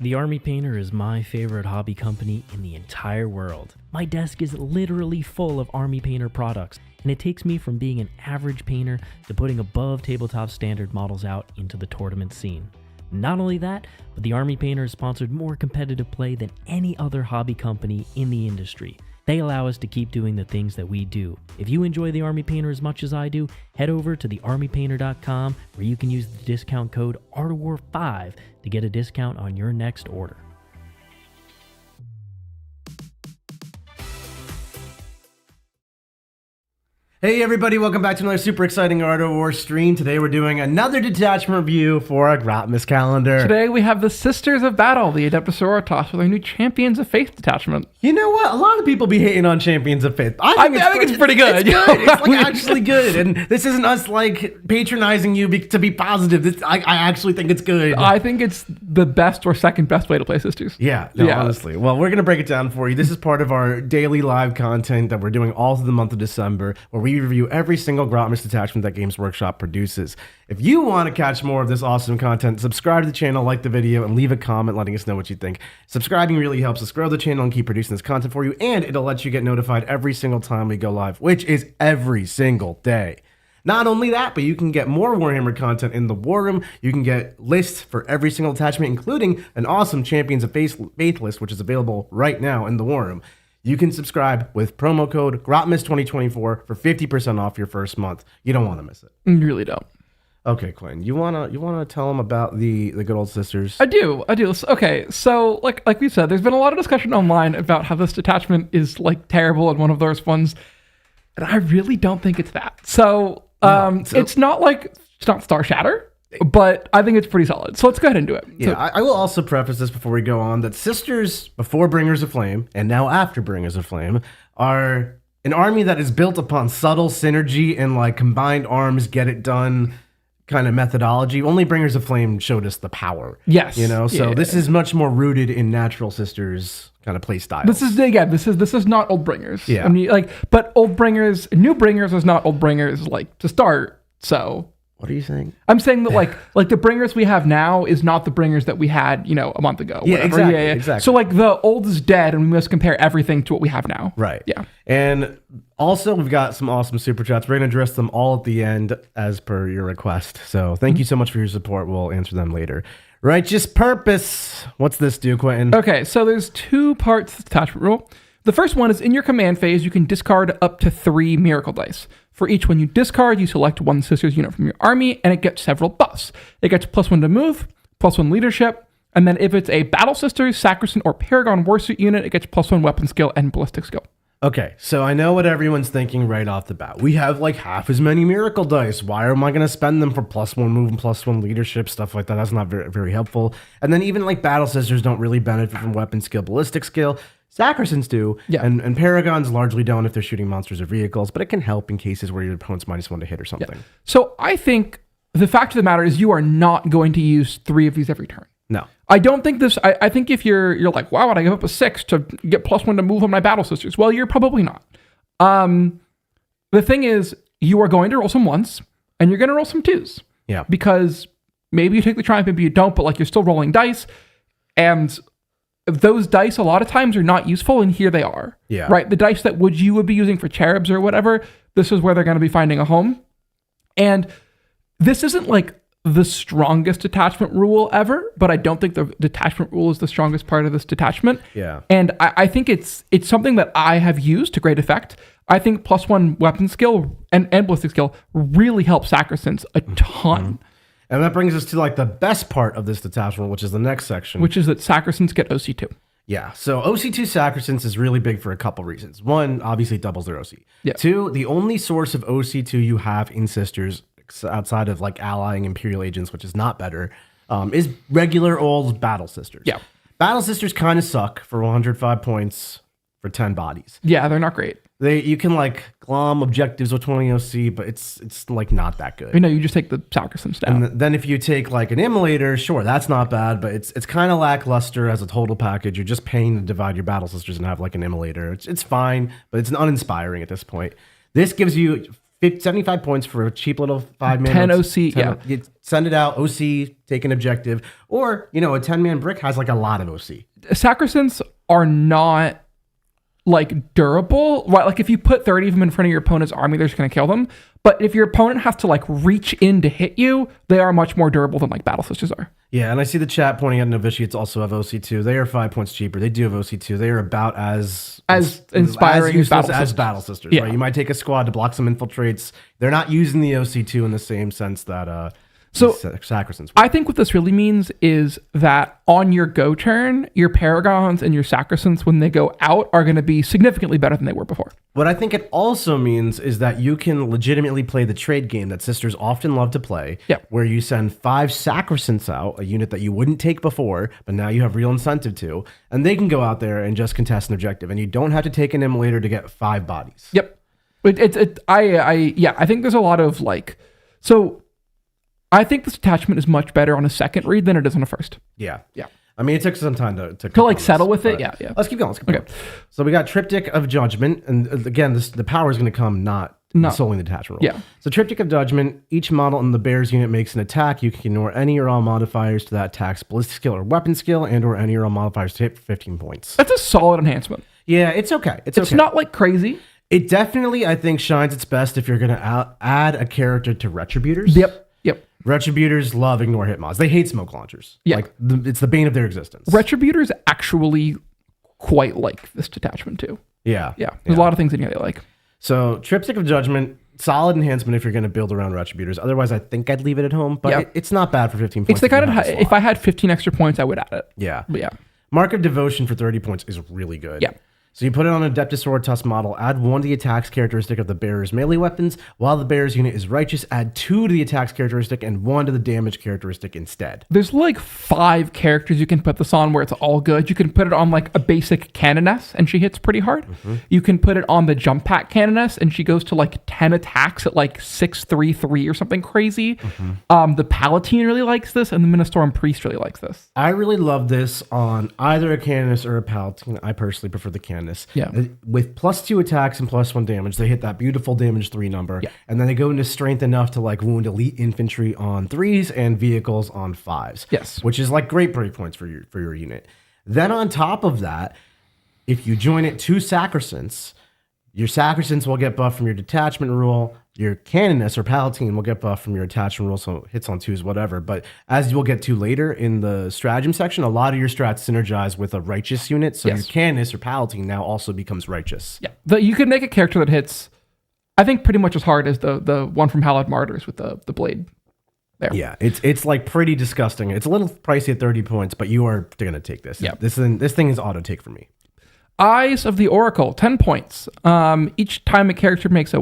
The Army Painter is my favorite hobby company in the entire world. My desk is literally full of Army Painter products, and it takes me from being an average painter to putting above tabletop standard models out into the tournament scene. Not only that, but the Army Painter has sponsored more competitive play than any other hobby company in the industry. They allow us to keep doing the things that we do. If you enjoy the Army Painter as much as I do, head over to thearmypainter.com where you can use the discount code ARTOWAR5 to get a discount on your next order. Hey everybody, welcome back to another super exciting Art of War stream. Today we're doing another Detachment review for our Grotmas calendar. Today we have the Sisters of Battle, the Adepta Sororitas, with our new Champions of Faith detachment. You know what? A lot of people be hating on Champions of Faith. I think it's pretty good. It's good. It's like actually good. And this isn't us like patronizing you to be positive. I actually think it's good. I think it's the best or second best way to play Sisters. Yeah, honestly. Well, we're going to break it down for you. This is part of our daily live content that we're doing all through the month of December, where we review every single Grotmas detachment that Games Workshop produces. If you want to catch more of this awesome content, subscribe to the channel, like the video, and leave a comment letting us know what you think. Subscribing really helps us grow the channel and keep producing this content for you, and it'll let you get notified every single time we go live, which is every single day. Not only that, but you can get more Warhammer content in the War Room. You can get lists for every single attachment, including an awesome Champions of Faith list, which is available right now in the War Room. You can subscribe with promo code GROTMAS2024 for 50% off your first month. You don't want to miss it. You really don't. Okay, Quinn, you wanna tell them about the good old sisters? I do. Okay, so like we said, there's been a lot of discussion online about how this detachment is like terrible and one of those ones, and I really don't think it's that. So it's not Star Shatter, but I think it's pretty solid. So let's go ahead and do it. Yeah, I will also preface this before we go on that Sisters, before Bringers of Flame, and now after Bringers of Flame, are an army that is built upon subtle synergy and like combined arms, get it done kind of methodology. Only Bringers of Flame showed us the power. Yes. So this is much more rooted in natural Sisters kind of play style. This is not Old Bringers. Yeah. I mean, but Old Bringers, New Bringers is not Old Bringers to start. So what are you saying? I'm saying that like the Bringers we have now is not the Bringers that we had, a month ago. Yeah, exactly. So like the old is dead and we must compare everything to what we have now. Right. Yeah. And also we've got some awesome super chats. We're going to address them all at the end as per your request. So thank you so much for your support. We'll answer them later. Righteous Purpose. What's this do, Quentin? Okay, so there's two parts to the detachment rule. The first one is in your command phase, you can discard up to 3 miracle dice. For each one you discard, you select one Sisters unit from your army, and it gets several buffs. It gets +1 to move, +1 leadership, and then if it's a Battle Sisters, Sacristan, or Paragon Warsuit unit, it gets +1 weapon skill and ballistic skill. Okay, so I know what everyone's thinking right off the bat. We have like half as many miracle dice. Why am I going to spend them for +1 move and +1 leadership, stuff like that? That's not very, very helpful. And then even like Battle Sisters don't really benefit from weapon skill, ballistic skill. Sacristans do, yeah. and Paragons largely don't if they're shooting monsters or vehicles, but it can help in cases where your opponent's -1 to hit or something. Yeah. So I think the fact of the matter is you are not going to use 3 of these every turn. No. I don't think this, I think if you're like, why would I give up a 6 to get +1 to move on my Battle Sisters? Well, you're probably not. The thing is, you are going to roll some 1s, and you're going to roll some 2s. Yeah. Because maybe you take the triumph, maybe you don't, but like you're still rolling dice, and those dice a lot of times are not useful, and here they are. Yeah. Right? The dice that you would be using for cherubs or whatever, this is where they're going to be finding a home. And this isn't like the strongest detachment rule ever, but I don't think the detachment rule is the strongest part of this detachment. Yeah. And I think it's something that I have used to great effect. I think +1 weapon skill and ballistic skill really helps Sacristans a ton. Mm-hmm. And that brings us to like the best part of this detachment, which is the next section. Which is that Sacristans get OC2. Yeah, so OC2 Sacristans is really big for a couple reasons. One, obviously doubles their OC. Yeah. 2, the only source of OC2 you have in Sisters, outside of like allying Imperial agents, which is not better, is regular old Battle Sisters. Yeah. Battle Sisters kind of suck for 105 points for 10 bodies. Yeah, they're not great. You can like glom objectives with 20 OC, but it's like not that good. You know, you just take the Sacristans down. And then if you take like an Immolator, sure, that's not bad, but it's kind of lackluster as a total package. You're just paying to divide your Battle Sisters and have like an Immolator. It's fine, but it's uninspiring at this point. This gives you 75 points for a cheap little 5-man. 10 OC, yeah. You send it out, OC, take an objective. Or, a 10-man brick has like a lot of OC. Sacrosanths are not like durable, right? Like if you put 30 of them in front of your opponent's army, they're just going to kill them. But if your opponent has to like reach in to hit you, they are much more durable than like Battle Sisters are. Yeah, and I see the chat pointing out novitiates also have OC2. They are 5 points cheaper. They do have OC2. They are about as inspiring as as Battle Sisters. Yeah. Right? You might take a squad to block some infiltrates. They're not using the OC2 in the same sense that So Sacrosanths. I think what this really means is that on your go turn, your Paragons and your Sacrosanths, when they go out, are going to be significantly better than they were before. What I think it also means is that you can legitimately play the trade game that sisters often love to play, where you send 5 Sacrosanths out, a unit that you wouldn't take before, but now you have real incentive to, and they can go out there and just contest an objective, and you don't have to take an immolator to get 5 bodies. Yep. I think there's a lot of like, so I think this detachment is much better on a second read than it is on a first. Yeah. Yeah. I mean, it took some time to like settle with it. Yeah. Let's keep going. Okay. So we got Triptych of Judgment. And again, the power is going to come not solely in the detachment roll. Yeah. So Triptych of Judgment, each model in the bear's unit makes an attack. You can ignore any or all modifiers to that attack's ballistic skill or weapon skill and or any or all modifiers to hit for 15 points. That's a solid enhancement. Yeah, it's okay. It's not like crazy. It definitely, I think, shines its best if you're going to add a character to Retributors. Yep. Retributors love ignore hit mods. They hate smoke launchers. Yeah. Like it's the bane of their existence. Retributors actually quite like this detachment too. Yeah. There's a lot of things in here they like. So Triptych of Judgment, solid enhancement if you're going to build around Retributors. Otherwise, I think I'd leave it at home. But it's not bad for 15 points. It's the kind of if I had 15 extra points, I would add it. Yeah. But yeah. Mark of Devotion for 30 points is really good. Yeah. So you put it on an Adepta Sororitas model, add 1 to the attacks characteristic of the bearer's melee weapons. While the bearer's unit is righteous, add 2 to the attacks characteristic and 1 to the damage characteristic instead. There's like 5 characters you can put this on where it's all good. You can put it on like a basic Canoness and she hits pretty hard. Mm-hmm. You can put it on the Jump Pack Canoness and she goes to like 10 attacks at like 6-3-3 or something crazy. Mm-hmm. The Palatine really likes this and the Ministorum Priest really likes this. I really love this on either a Canoness or a Palatine. I personally prefer the Canoness. Yeah. With +2 attacks and +1 damage, they hit that beautiful damage 3 number. Yeah. And then they go into strength enough to like wound elite infantry on 3s and vehicles on 5s. Yes. Which is like great breakpoints for your unit. Then on top of that, if you join it 2 Sacrosanths, your Sacrosanths will get buffed from your detachment rule. Your Canoness or Palatine will get buffed from your attachment rule, so hits on 2s, whatever. But as you'll get to later in the stratagem section, a lot of your strats synergize with a righteous unit. So your Canoness or Palatine now also becomes righteous. Yeah, you could make a character that hits, I think, pretty much as hard as the one from Hallowed Martyrs with the blade. There. Yeah, it's like pretty disgusting. It's a little pricey at 30 points, but you are going to take this. Yeah. This thing is auto take for me. Eyes of the Oracle, 10 points. Each time a character makes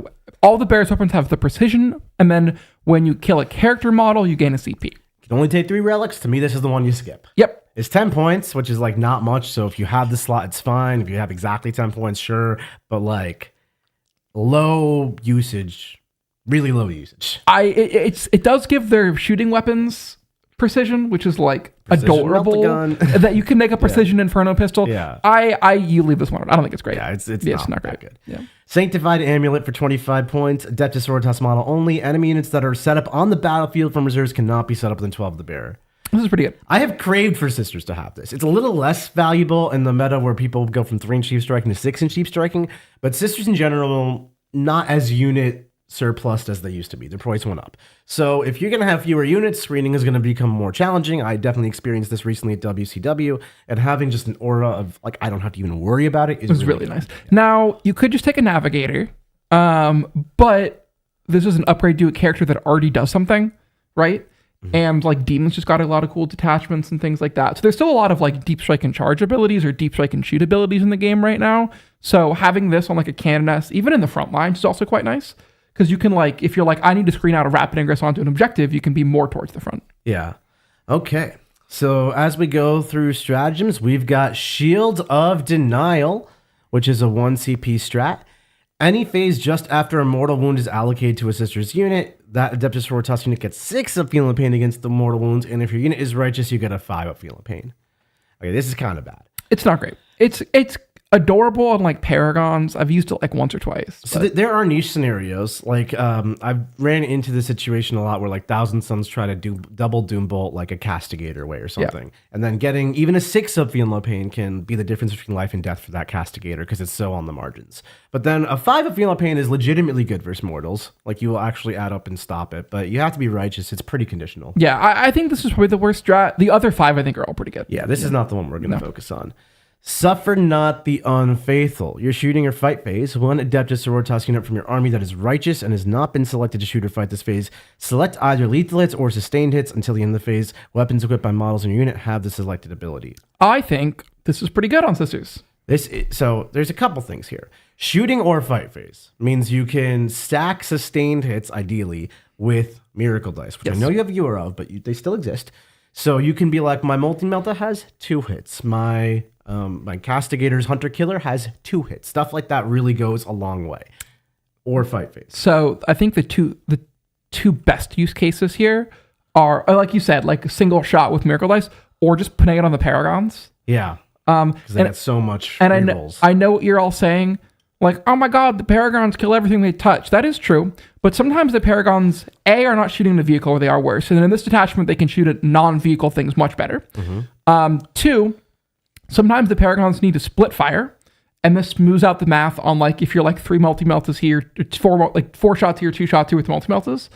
all the bear's weapons have the precision, and then when you kill a character model, you gain a CP. You can only take 3 relics. To me, this is the one you skip. Yep. It's 10 points, which is like not much. So if you have the slot, it's fine. If you have exactly 10 points, sure. But like low usage, really low usage. It does give their shooting weapons precision, which is like adorable. That you can make a precision Inferno pistol. Yeah. You leave this one. I don't think it's great. Yeah, it's not great. Good. Yeah. Sanctified Amulet for 25 points. Adepta Sororitas model only. Enemy units that are set up on the battlefield from reserves cannot be set up within 12 of the bearer. This is pretty good. I have craved for Sisters to have this. It's a little less valuable in the meta where people go from 3 in Chief Striking to 6 in Chief Striking, but Sisters in general, not as unit surplus as they used to be. Their price went up. So if you're going to have fewer units, screening is going to become more challenging. I definitely experienced this recently at WCW, and having just an aura of like, I don't have to even worry about it is really nice. Yeah. Now, you could just take a Navigator, but this is an upgrade to a character that already does something, right? Mm-hmm. And like Demons just got a lot of cool detachments and things like that. So there's still a lot of like deep strike and charge abilities or deep strike and shoot abilities in the game right now. So having this on like a Canoness, even in the front lines, is also quite nice. Because you can like, if you're like, I need to screen out a rapid ingress onto an objective, you can be more towards the front. Yeah. Okay. So as we go through stratagems, we've got Shield of Denial, which is a 1 CP strat. Any phase just after a mortal wound is allocated to a sister's unit, that Adepta Sororitas unit gets 6 of Feeling Pain against the mortal wounds, and if your unit is righteous, you get a 5 of Feeling Pain. Okay, this is kind of bad. It's not great. adorable on like Paragons. I've used it like once or twice. So but- there are niche scenarios. Like I've ran into the situation a lot where like Thousand Suns try to do double Doom Bolt like a Castigator way or something. And then getting even a 6 of Feel No Pain can be the difference between life and death for that Castigator because it's so on the margins. But then a 5 of Feel No Pain is legitimately good versus mortals. Like you will actually add up and stop it. But you have to be righteous. It's pretty conditional. yeah, I think this is probably the worst strat. The other 5 I think are all pretty good. Yeah, this is not the one we're going to focus on. Suffer not the unfaithful. Your shooting or fight phase. One Adepta Sororitas unit from your army that is righteous and has not been selected to shoot or fight this phase. Select either lethal hits or sustained hits until the end of the phase. Weapons equipped by models in your unit have the selected ability. I think this is pretty good on Sisters. So there's a couple things here. Shooting or fight phase means you can stack sustained hits, ideally, with miracle dice, which I know you have viewer of, but they still exist. So you can be like, my Multi-Melta has 2 hits. My Castigator's Hunter Killer has 2 hits. Stuff like that really goes a long way. Or fight phase. So I think the two best use cases here are, like you said, like a single shot with miracle dice, or just putting it on the Paragons. Yeah. Because they got so much rerolls. I know what you're all saying. Like, oh my god, the Paragons kill everything they touch. That is true. But sometimes the Paragons, A, are not shooting the vehicle, or they are worse. And then in this detachment, they can shoot at non-vehicle things much better. 2, sometimes the Paragons need to split fire. And this smooths out the math on like if you're like 3 multi-meltas here, 4 shots here, 2 shots here with multi-meltas.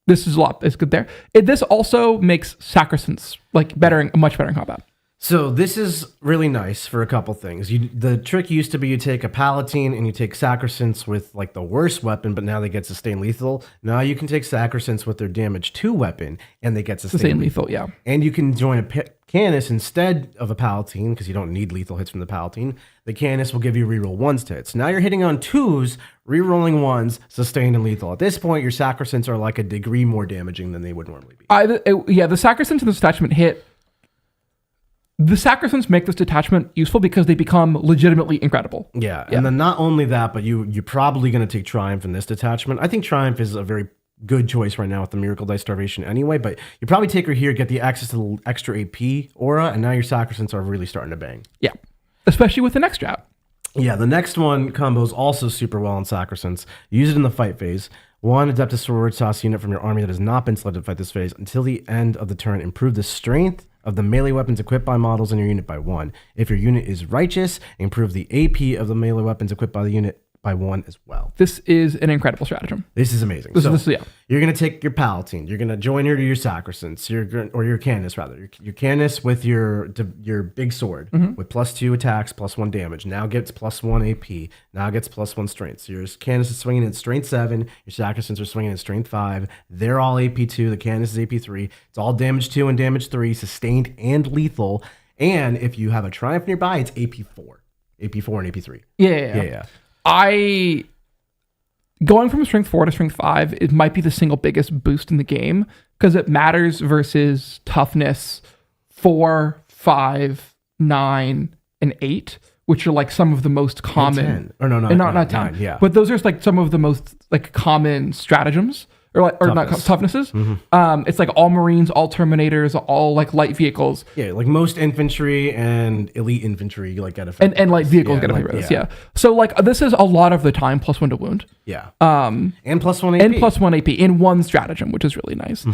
This is it's good there. This also makes Sacrosanct like much better in combat. So this is really nice for a couple things. The trick used to be you take a Palatine and you take Sacrosancts with like the worst weapon, but now they get sustained lethal. Now you can take Sacrosancts with their damage 2 weapon and they get sustained lethal. Yeah. And you can join a Canis instead of a Palatine because you don't need lethal hits from the Palatine. The Canis will give you reroll 1s to hits. Now you're hitting on 2s, rerolling 1s, sustained and lethal. At this point, your Sacrosancts are like a degree more damaging than they would normally be. The Sacrosancts in this detachment hit. The Sacrosancts make this detachment useful because they become legitimately incredible. Yeah, and then not only that, but you're probably going to take Triumph in this detachment. I think Triumph is a very good choice right now with the Miracle Dice Starvation anyway, but you probably take her here, get the access to the extra AP aura, and now your Sacrosancts are really starting to bang. Yeah, especially with the next strat. Yeah, the next one combos also super well on Sacrosancts. Use it in the fight phase. 1 Adepta Sororitas unit from your army that has not been selected to fight this phase until the end of the turn. Improve the strength of the melee weapons equipped by models in your unit by 1. If your unit is righteous, improve the AP of the melee weapons equipped by the unit by 1 as well. This is an incredible stratagem. This is amazing. You're going to take your Palatine. You're going to join her to your Sacrosancts, or your Canis rather. Your Canis with your big sword with +2 attacks, +1 damage. Now gets +1 AP. Now gets +1 strength. So your Canis is swinging in strength 7. Your Sacrosancts are swinging in strength 5. They're all AP2. The Canis is AP3. It's all damage 2 and damage 3, sustained and lethal. And if you have a Triumph nearby, it's AP4. AP4 and AP3. Yeah. Going from strength 4 to strength 5, it might be the single biggest boost in the game because it matters versus toughness 4, 5, 9, and 8, which are like some of the most common. And 10. Or no, not 10. 9, yeah. But those are like some of the most like common stratagems. Or not toughnesses. It's like all Marines, all Terminators, all like light vehicles. Yeah, like most infantry and elite infantry, you like get affected. And light vehicles get affected. Yeah. So like this is a lot of the time +1 to wound. Yeah. And +1 AP. And +1 AP in one stratagem, which is really nice.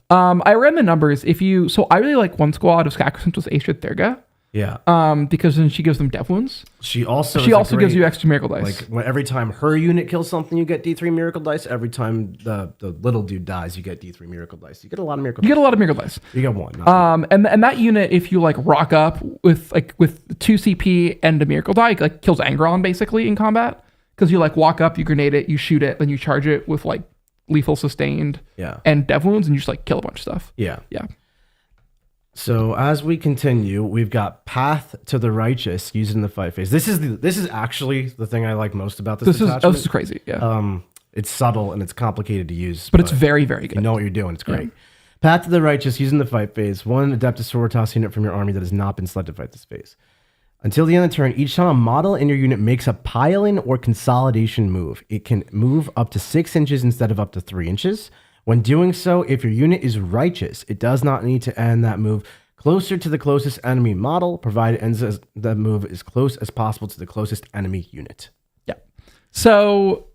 I ran the numbers. So I really like one squad of Sacrosancts with Aestra Thurga. Yeah. Because then she gives them death wounds. She also gives you extra miracle dice. Like every time her unit kills something, you get D3 miracle dice. Every time the little dude dies, you get D3 miracle dice. You get a lot of miracle dice. You get a lot of miracle dice. You get 1. And that unit, if you like rock up with 2 CP and a miracle die, like kills Angron basically in combat. Because you like walk up, you grenade it, you shoot it, then you charge it with like lethal sustained and death wounds, and you just like kill a bunch of stuff. Yeah. Yeah. So as we continue, we've got Path to the Righteous used in the fight phase. This is actually the thing I like most about this detachment. This is crazy. Yeah. It's subtle and it's complicated to use, but it's very, very good. You know what you're doing. It's great. Yeah. Path to the Righteous used in the fight phase. 1 Adepta Sororitas unit from your army that has not been selected to fight this phase. Until the end of the turn, each time a model in your unit makes a pile-in or consolidation move, it can move up to 6 inches instead of up to 3 inches. When doing so, if your unit is righteous, it does not need to end that move closer to the closest enemy model, provided ends the move as close as possible to the closest enemy unit. Yeah. So,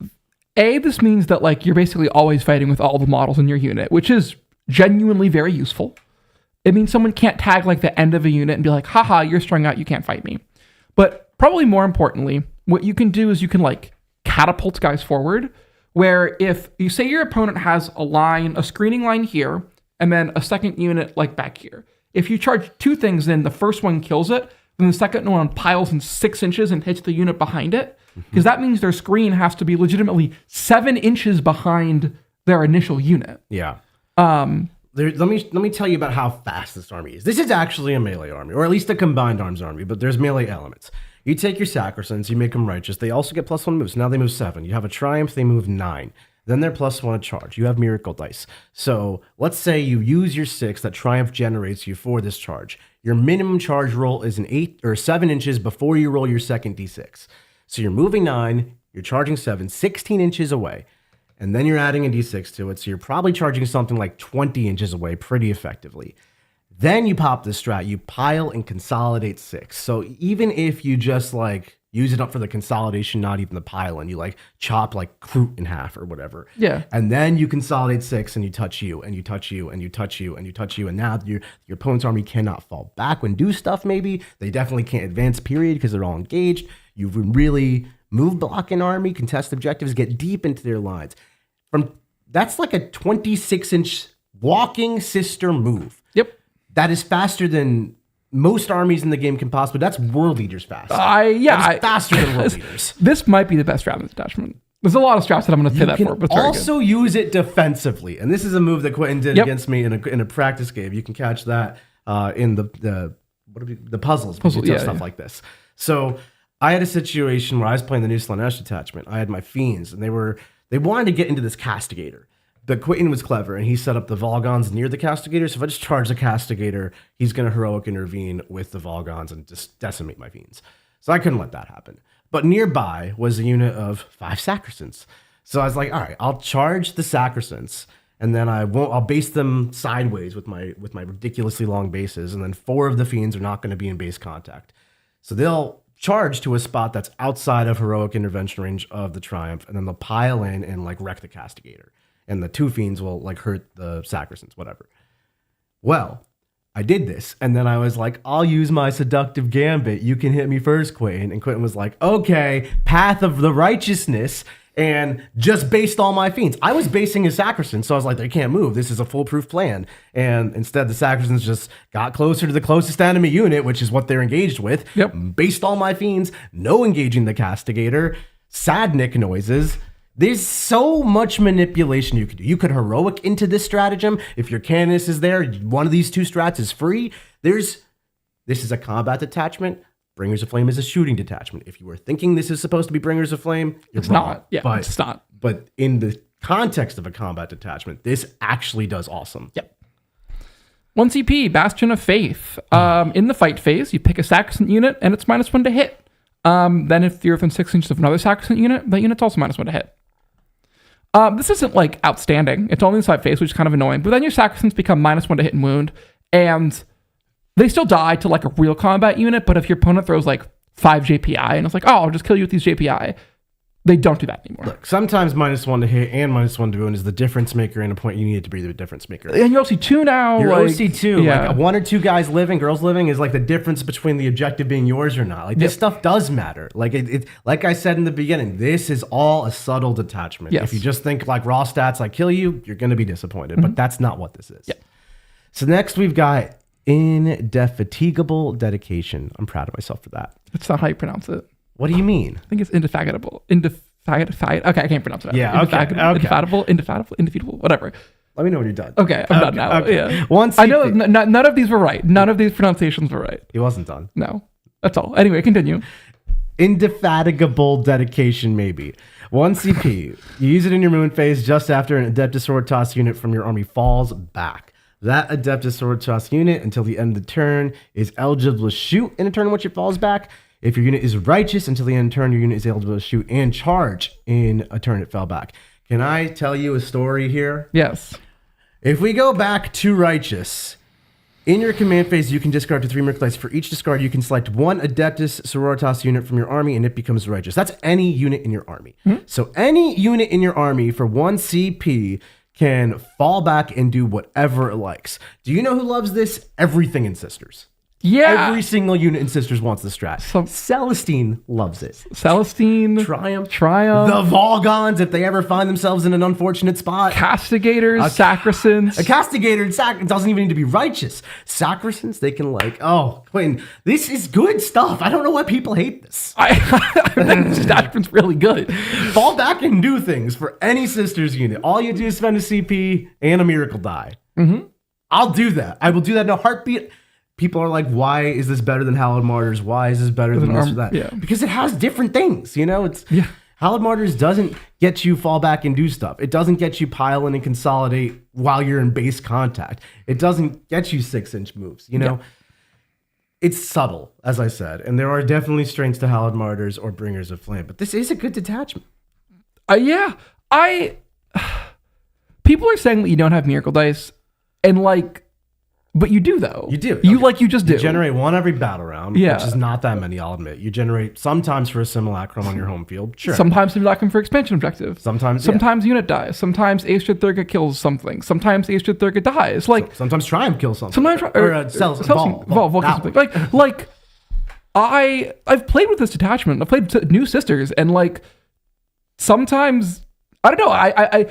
this means that like you're basically always fighting with all the models in your unit, which is genuinely very useful. It means someone can't tag like the end of a unit and be like, haha, you're strung out, you can't fight me. But probably more importantly, what you can do is you can like catapult guys forward, where if you say your opponent has a screening line here, and then a second unit like back here. If you charge two things, then the first one kills it, then the second one piles in 6 inches and hits the unit behind it, because that means their screen has to be legitimately 7 inches behind their initial unit. Yeah. Let me tell you about how fast this army is. This is actually a melee army, or at least a combined arms army, but there's melee elements. You take your Sacrosands, you make them righteous. They also get +1 moves. Now they move 7. You have a Triumph, they move 9. Then they're +1 charge. You have miracle dice. So let's say you use your 6 that Triumph generates you for this charge. Your minimum charge roll is 8 or 7 inches before you roll your second d6. So you're moving 9, you're charging 7, 16 inches away. And then you're adding a d6 to it. So you're probably charging something like 20 inches away pretty effectively. Then you pop this strat, you pile and consolidate 6. So even if you just like use it up for the consolidation, not even the pile, and you like chop like Kroot in half or whatever. Yeah. And then you consolidate 6 and you touch you and you touch you and you touch you and you touch you. And now your opponent's army cannot fall back when do stuff maybe. They definitely can't advance period because they're all engaged. You really move block an army, contest objectives, get deep into their lines. That's like a 26-inch walking sister move. Yep. That is faster than most armies in the game can possibly. That's World Leaders fast. Faster than World Leaders. This might be the best strat in the detachment. There's a lot of strats that I'm going to say that for. But also use it defensively, and this is a move that Quinton did against me in a practice game. You can catch that in the puzzles, stuff like this. So I had a situation where I was playing the new Slanesh detachment. I had my fiends, and they wanted to get into this castigator. But Quinton was clever, and he set up the Volgons near the Castigator. So if I just charge the Castigator, he's going to heroic intervene with the Volgons and just decimate my fiends. So I couldn't let that happen. But nearby was a unit of 5 Sacrosands. So I was like, all right, I'll charge the Sacrosands, and then I'll base them sideways with my ridiculously long bases, and then 4 of the fiends are not going to be in base contact. So they'll charge to a spot that's outside of heroic intervention range of the Triumph, and then they'll pile in and like wreck the Castigator. And the 2 fiends will like hurt the Sacrosands, whatever. Well, I did this, and then I was like, I'll use my seductive gambit. You can hit me first, Quinton. And Quinton was like, okay, path of the righteousness, and just based all my fiends. I was basing his Sacrosands, so I was like, they can't move. This is a foolproof plan. And instead, the Sacrosands just got closer to the closest enemy unit, which is what they're engaged with. Yep. Based all my fiends, no engaging the Castigator, sad Nick noises. There's so much manipulation you could do. You could heroic into this stratagem. If your Canis is there, one of these 2 strats is free. This is a combat detachment. Bringers of Flame is a shooting detachment. If you were thinking this is supposed to be Bringers of Flame, it's not. Yeah, it's not. But in the context of a combat detachment, this actually does awesome. Yep. 1 CP, Bastion of Faith. In the fight phase, you pick a Sacrosanct unit, and it's -1 to hit. Then if you're within 6 inches of another Sacrosanct unit, that unit's also -1 to hit. This isn't like outstanding. It's only in the fight phase, which is kind of annoying. But then your Sacrosands become -1 to hit and wound, and they still die to like a real combat unit. But if your opponent throws like 5 JPI and it's like, oh, I'll just kill you with these JPI, they don't do that anymore. Look, sometimes -1 to hit and -1 to wound is the difference maker, and a point you need it to be the difference maker. And you're OC2 now. You're like, OC2. Yeah. Like 1 or 2 guys living, girls living is like the difference between the objective being yours or not. Like this stuff does matter. Like it like I said in the beginning, this is all a subtle detachment. Yes. If you just think like raw stats like kill you, you're going to be disappointed. But that's not what this is. Yeah. So next we've got Indefatigable Dedication. I'm proud of myself for that. That's not how you pronounce it. What do you mean? I think it's indefatigable. Okay, I can't pronounce it. Yeah, Indefeatable, whatever. Let me know when you're done. Okay, I'm done now. Okay. Yeah. Once I know none of these were right. None of these pronunciations were right. He wasn't done. No, that's all. Anyway, continue. Indefatigable Dedication, maybe. 1 CP. You use it in your moon phase just after an Adepta Sororitas unit from your army falls back. That Adepta Sororitas unit, until the end of the turn, is eligible to shoot in a turn in which it falls back. If your unit is righteous, until the end of the turn, your unit is eligible to shoot and charge in a turn it fell back. Can I tell you a story here? Yes. If we go back to righteous, In your command phase, you can discard up to 3 miracle dice. For each discard, you can select one Adeptus Sororitas unit from your army, and it becomes righteous. That's any unit in your army. So any unit in your army for 1 CP can fall back and do whatever it likes. Do you know who loves this? Everything in Sisters. Yeah. Every single unit in Sisters wants the strat. Celestine loves it. Celestine. Triumph. Triumph. The Volgons, if they ever find themselves in an unfortunate spot. Castigators. Sacristans. A castigator doesn't even need to be righteous. Sacristans, they can oh, Quinton, this is good stuff. I don't know why people hate this. I think this detachment's really good. Fall back and do things for any Sisters unit. All you do is spend a CP and a miracle die. I'll do that. I will do that in a heartbeat. People are like, why is this better than Hallowed Martyrs? Why is this better than this or that? Yeah. Because it has different things, Hallowed Martyrs doesn't get you fall back and do stuff. It doesn't get you pile in and consolidate while you're in base contact. It doesn't get you 6-inch moves, It's subtle, as I said, and there are definitely strengths to Hallowed Martyrs or Bringers of Flame, but this is a good detachment. People are saying that you don't have miracle dice, and but you do though. You do. You just do. You generate one every battle round, Yeah. which is not that many, I'll admit. You generate sometimes for a simulacrum on your home field. Sure. Sometimes you're lacking for expansion objective. Sometimes unit dies. Sometimes Aestra Thurga kills something. Sometimes Aestra Thurga dies. Sometimes Triumph kills something. Sometimes Vol kills something. I've played with this detachment. I've played new Sisters, and sometimes I don't know.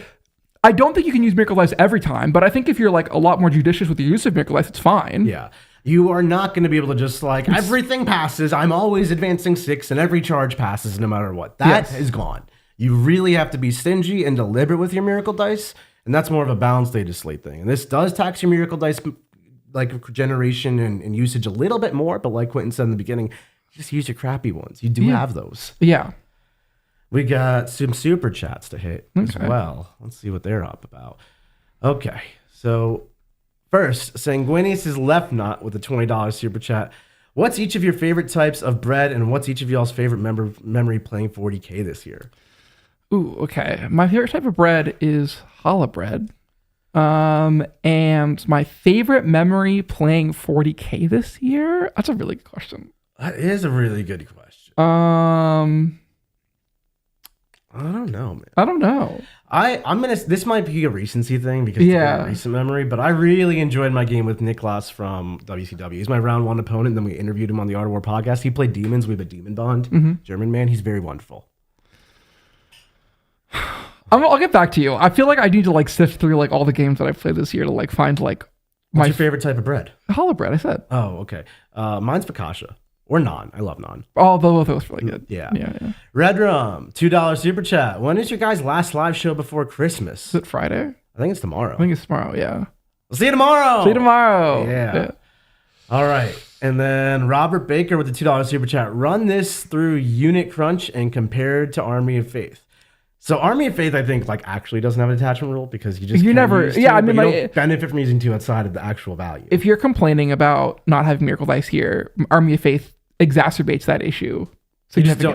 I don't think you can use Miracle Dice every time, but I think if you're a lot more judicious with your use of Miracle Dice, it's fine. Yeah. You are not going to be able to just everything passes. I'm always advancing 6 and every charge passes no matter what. That is gone. You really have to be stingy and deliberate with your Miracle Dice, and that's more of a balanced data slate thing. And this does tax your Miracle Dice generation and usage a little bit more, but like Quinton said in the beginning, just use your crappy ones. You do have those. Yeah. We got some super chats to hit as well. Let's see what they're up about. Okay, so first, Sanguinius is left not with a $20 super chat. What's each of your favorite types of bread, and what's each of y'all's favorite memory playing 40K this year? Ooh, okay. My favorite type of bread is challah bread. And my favorite memory playing 40K this year? That's a really good question. That is a really good question. I don't know, man. I don't know. This might be a recency thing because it's a recent memory, but I really enjoyed my game with Niklas from WCW. He's my round 1 opponent, and then we interviewed him on the Art of War podcast. He played Demons. We have a Demon Bond. German man. He's very wonderful. I'll get back to you. I feel like I need to sift through all the games that I've played this year to find What's your favorite type of bread? Challah bread, I said. Oh, okay. Mine's focaccia. Or naan. I love naan. Oh, both those really good. Yeah. Red Rum, $2 super chat. When is your guys' last live show before Christmas? Is it Friday? I think it's tomorrow. I think it's tomorrow, yeah. We'll see you tomorrow. Yeah. All right. And then Robert Baker with the $2 super chat. Run this through Unit Crunch and compared to Army of Faith. So Army of Faith, I think, actually doesn't have an attachment rule because you just you don't benefit from using 2 outside of the actual value. If you're complaining about not having Miracle Dice here, Army of Faith exacerbates that issue. So you have some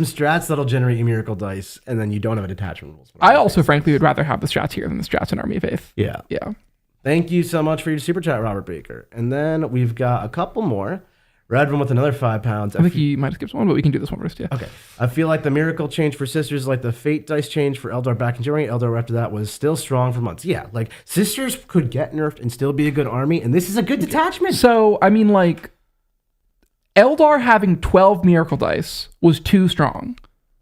strats that'll generate you Miracle Dice, and then you don't have a detachment rules. I also, frankly, would rather have the strats here than the strats in Army of Faith. Yeah. Yeah. Thank you so much for your super chat, Robert Baker. And then we've got a couple more. Redrum with another £5. I think you might have skipped one, but we can do this one first, yeah. Okay. I feel like the Miracle change for Sisters is like the Fate dice change for Eldar back in January. Eldar after that was still strong for months. Yeah, Sisters could get nerfed and still be a good army, and this is a good detachment. So, Eldar having 12 Miracle Dice was too strong.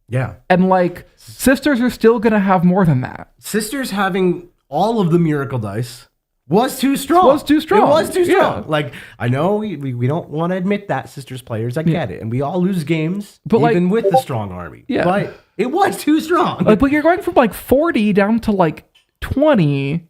Yeah. And, Sisters are still going to have more than that. Sisters having all of the Miracle Dice was too strong. It was too strong. Yeah. I know we don't want to admit that, Sisters players. I get it. And we all lose games, even with the strong army. Yeah. But it was too strong. But you're going from 40 down to 20.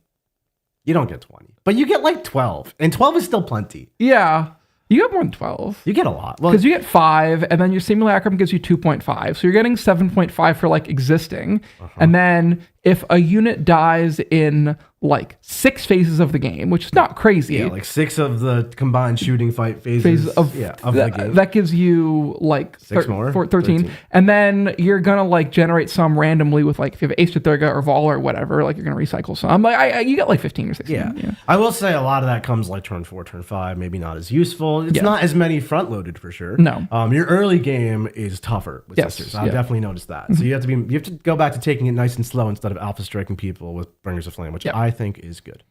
You don't get 20. But you get 12. And 12 is still plenty. Yeah. You get more than 12. You get a lot. Because you get 5, and then your Simulacrum gives you 2.5. So you're getting 7.5 for existing. And then if a unit dies in like 6 phases of the game, which is not crazy. Yeah, like 6 of the combined shooting fight phases of the game. That gives you like 13. And then you're gonna like generate some randomly with like if you have Ace Thurga or Vol or whatever, like you're gonna recycle some. Like you get like 15 or 16. Yeah. I will say a lot of that comes like turn 4, turn 5, maybe not as useful. It's not as many front loaded for sure. No. Your early game is tougher with sisters. I've definitely noticed that. So you have to go back to taking it nice and slow instead of alpha striking people with Bringers of Flame, which I think is good.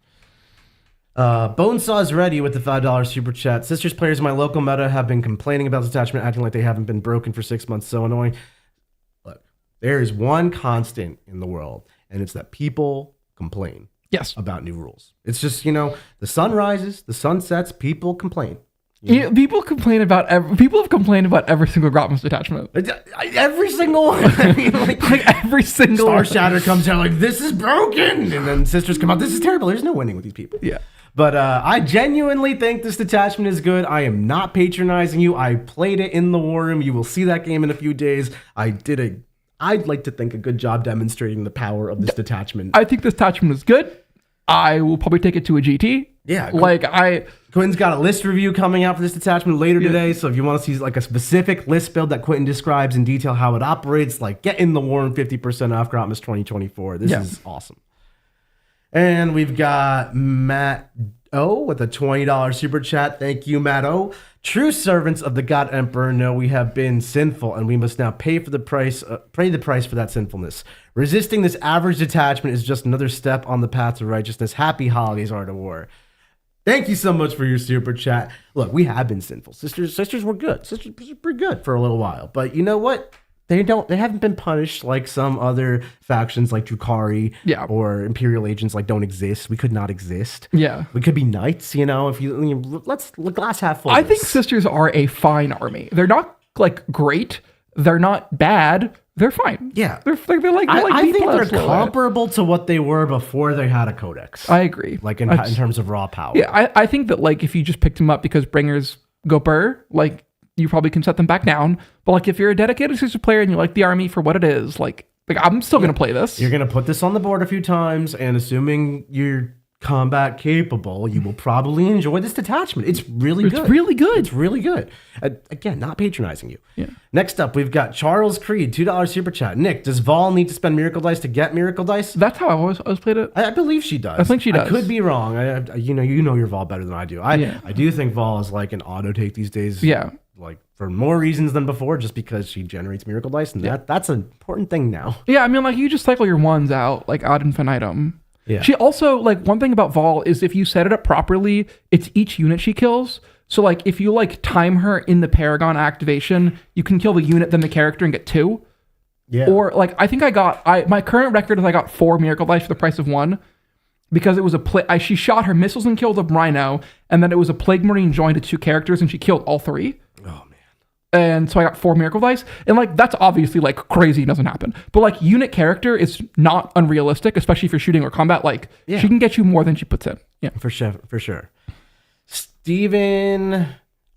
Bonesaw is ready with the $5 super chat. Sisters players in my local meta have been complaining about Detachment, acting like they haven't been broken for 6 months. So annoying. Look, there is one constant in the world, and it's that people complain about new rules. It's just, the sun rises, the sun sets, people complain. Yeah, people have complained about every single Grotmas detachment. Every single one. I mean, like every single Star Shatter comes out like, this is broken. And then Sisters come out, this is terrible. There's no winning with these people. Yeah. But I genuinely think this detachment is good. I am not patronizing you. I played it in the war room. You will see that game in a few days. I'd like to think a good job demonstrating the power of this detachment. I think this detachment is good. I will probably take it to a GT. Yeah. Quinton's got a list review coming out for this detachment later today. So if you want to see like a specific list build that Quinton describes in detail how it operates, like get in the war and 50% off Grotmas 2024. This is awesome. And we've got Matt O with a $20 super chat. Thank you, Matt O. True servants of the God Emperor know we have been sinful, and we must now pay the price for that sinfulness. Resisting this average detachment is just another step on the path to righteousness. Happy holidays, Art of War. Thank you so much for your super chat. Look, we have been sinful. Sisters were good. Sisters were pretty good for a little while, but you know what? They haven't been punished like some other factions like Drukhari or Imperial agents like don't exist. We could not exist. Yeah. We could be knights, let's glass half full. I think Sisters are a fine army. They're not like great. They're not bad. They're fine. Yeah. They're like I think they're comparable to what they were before they had a codex. I agree. Like in terms of raw power. Yeah, I think that like if you just picked them up because Bringers go burr, like you probably can set them back down. But like if you're a dedicated Sister player and you like the army for what it is, like I'm still gonna play this. You're gonna put this on the board a few times, and assuming you're combat capable, you will probably enjoy this detachment. It's really good. It's really good. Again, not patronizing you. Yeah. Next up, we've got Charles Creed, $2 super chat. Nick, does Vol need to spend Miracle Dice to get Miracle Dice? That's how I always played it. I believe she does. I think she does. I could be wrong. You know your Vol better than I do. I do think Vol is like an auto take these days. Yeah. Like for more reasons than before, just because she generates Miracle Dice, and that's an important thing now. Yeah, I mean, like you just cycle your ones out like ad infinitum. Yeah. She also, like, one thing about Vol is if you set it up properly, it's each unit she kills. So, like, if you, like, time her in the Paragon activation, you can kill the unit, then the character, and get 2. Yeah. Or, like, I think my current record is I got 4 Miracle Dice for the price of 1. Because it was she shot her missiles and killed a Rhino, and then it was a Plague Marine joined to 2 characters, and she killed all 3. Oh, man. And so I got 4 Miracle Dice. And, like, that's obviously, like, crazy. It doesn't happen. But, like, unit character is not unrealistic, especially if you're shooting or combat. Like, she can get you more than she puts in. Yeah. For sure. Steven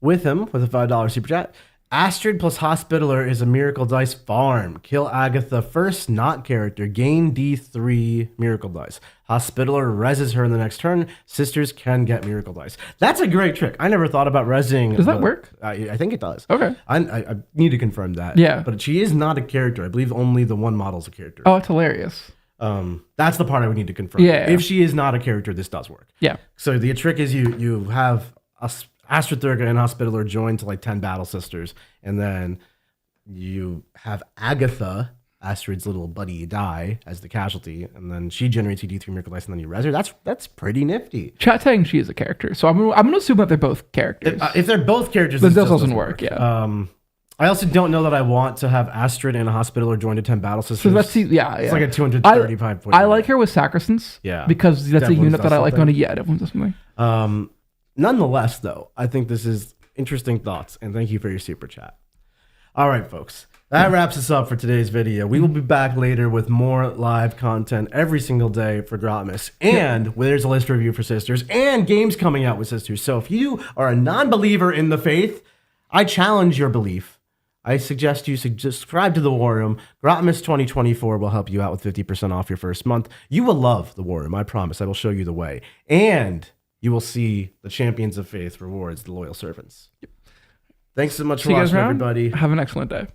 Witham with a $5 super chat. Astrid plus Hospitaller is a Miracle Dice farm. Kill Agatha first, not character. Gain D3 Miracle Dice. Hospitaller reses her in the next turn. Sisters can get Miracle Dice. That's a great trick. I never thought about resing. Does that work? I think it does. Okay. I need to confirm that. Yeah. But she is not a character. I believe only the one model's a character. Oh, it's hilarious. That's the part I would need to confirm. Yeah. If she is not a character, this does work. Yeah. So the trick is you have Astrid Thurga and Hospitaller joined to like 10 Battle Sisters, and then you have Agatha, Astrid's little buddy, die as the casualty, and then she generates you D3 Miracle Dice, and then you res her. That's pretty nifty. Chat saying she is a character, so I'm gonna assume that they're both characters. If they're both characters, this doesn't work. Yeah. I also don't know that I want to have Astrid and a Hospitaller joined to 10 Battle Sisters. So let's see. Yeah, it's like a 235 point. I like her with Sacristans. Yeah, because that's a unit that I like. Devlin does something. Nonetheless, though, I think this is interesting thoughts, and thank you for your super chat. All right, folks. That wraps us up for today's video. We will be back later with more live content every single day for Grotmas. And there's a list review for Sisters and games coming out with Sisters. So if you are a non-believer in the faith, I challenge your belief. I suggest you subscribe to the War Room. Grotmas 2024 will help you out with 50% off your first month. You will love the War Room, I promise. I will show you the way. And you will see the Champions of Faith rewards the loyal servants. Yep. Thanks so much for watching, everybody. Have an excellent day.